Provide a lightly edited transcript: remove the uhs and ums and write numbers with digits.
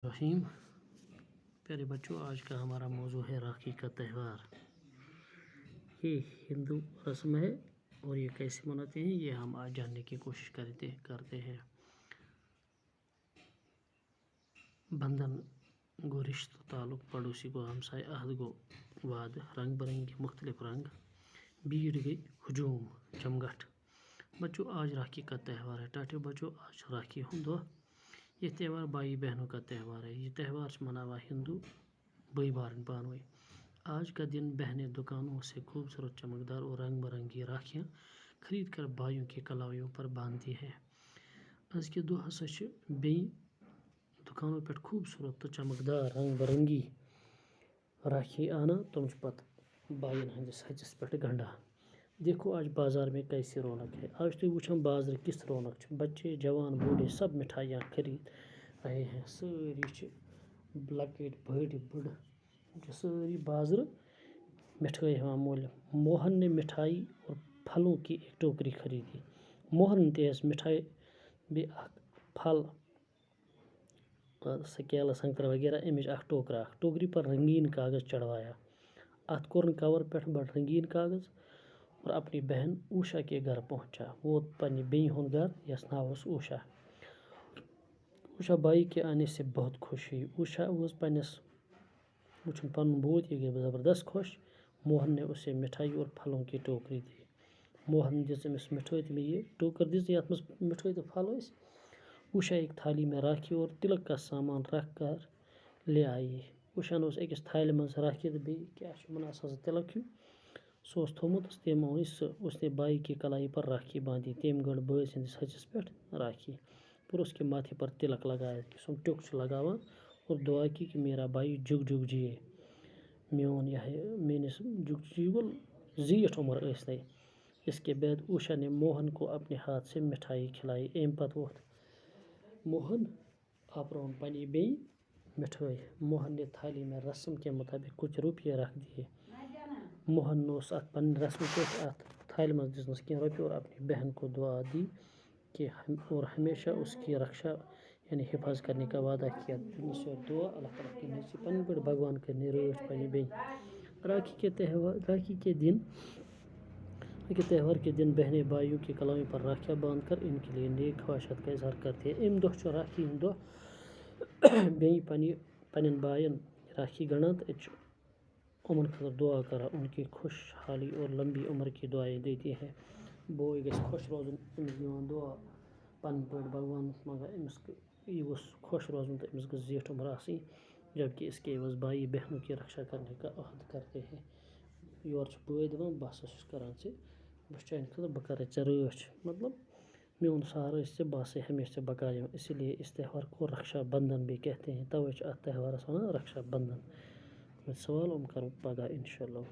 रहीम। प्यारे बच्चों, आज का हमारा मौजू है राखी का त्यौहार। ये हिंदू रस्म है और ये कैसे मनाते हैं ये हम आज जानने की कोशिश करते हैं। बंधन गो रिश्तो ताल्लुक पड़ोसी गो हमसाय अहद गो वाद रंग बिरंगे मुख्तलिफ रंग भीड़ गई हुजूम जमघट। बच्चों, आज राखी का त्यौहार है। टाटे बच्चों, आज राखी हुंदो। ये त्यौहार भाई बहनों का त्यौहार है। ये त्यौहार मनावा हिंदू भाई बहन पानवे। आज का दिन बहनें दुकानों से खूबसूरत चमकदार और रंग बिरंगी राखियाँ खरीद कर भाइयों के कलाइयों पर बांधती हैं। आज के दो हसा बे दुकानों पर खूबसूरत तो चमकदार रंग बिरंगी राखी आना तुम पत भाइन हंदिस हथिस पे गंडा। देखो आज बाजार में कैसी रौनक है। आज तो वुछन बाजार किस रौनक, बच्चे जवान बूढ़े सब मिठाइयाँ खरीद रहे हैं। सारी लकट बड़ बड़ सारी बाजार मिठाई हवान मोल। मोहन ने मिठाई और फलों की एक टोकरी खरीदी। मोहन तेज मिठाई भी फल सकेला संकर वगैरह इमेज टोकरी पर रंगीन कागज चढ़वाया। अत कोरन कवर पे बड़ रंगीन कागज और अपनी बहन उषा के घर पहुंचा। वो पन्नी बे हुन घर yes now Usha. Usha by के आने से बहुत खुश हुई। उषा उस पन्नस वुचन पन बोत ये ज़बरदस्त खुश। मोहन ने उसे मिठाई और फलों की टोकरी दी। मोहन दिस अमिस मिठाई तो ये टोकर दिस यत मस मिठाई तो फल स। उषा एक थाली में राखी और तिलक का सामान रख कर ले आई। उषा ने अकिस थाली मज राखी तो बे क्या तिलक हूँ सो थोमुत तम ओन उसने बाई की कलाई पर राखी बांधी। तम गढ़ बाई सदिस हथिस पे राखी फिर उसके माथे पर तिलक लगाया। सो टिक लगावा और दुआ की कि मेरा भाई जुग जुग जिए, मोन यह मेनिस जुग जीवल जीठ उम्र ऐसे। इसके बाद उषा ने मोहन को अपने हाथ से मिठाई खिलाई। एम पत वो मोहन आपराउन पनी बे मिठाई। मोहन ने थाली में रस्म के मुताबिक कुछ रुपये रख दिए। मोहन नोस अत पन रस्म पे अत थाली में दिस कह रुपये और अपनी बहन को दुआ दी कि और हमेशा उसकी रक्षा यानी हिफाजत करने का वादा किया। दुआ अल्लाह ताला की नसीब पन बड़ भगवान करने रोज पनी बे। राखी के त्यौहार के दिन बहनें भाइयों की कलाइयों पर राखियाँ बांधकर इनके लिए नेक ख्वाहिशात का इजहार करती है। अम दो राखी दो बे पन बायन राखी गणन तो उमन खतर दुआ करा, उनकी खुशहाली और लंबी उम्र की दुआएं देती हैं। बोई गस खुश रोजन अमिस दिवान दुआ पन बड़ भगवान मंगा अमिस यह खुश रोजन तो अमिस गस जीठ उम्र आसी। जबकि इसके एवज भाई बहनों की रक्षा करने का अहद करते हैं। योर बे दपान बस करान से बस चाहे खतर बह कर रच मतलब मोन सहारा से बस हमेशा बका। इसीलिए इस त्यौहार को रक्षा बंधन भी कहते हैं। तवे त्यौहार वन रक्षा बंधन। सवाल करो पगह इंशाल्लाह।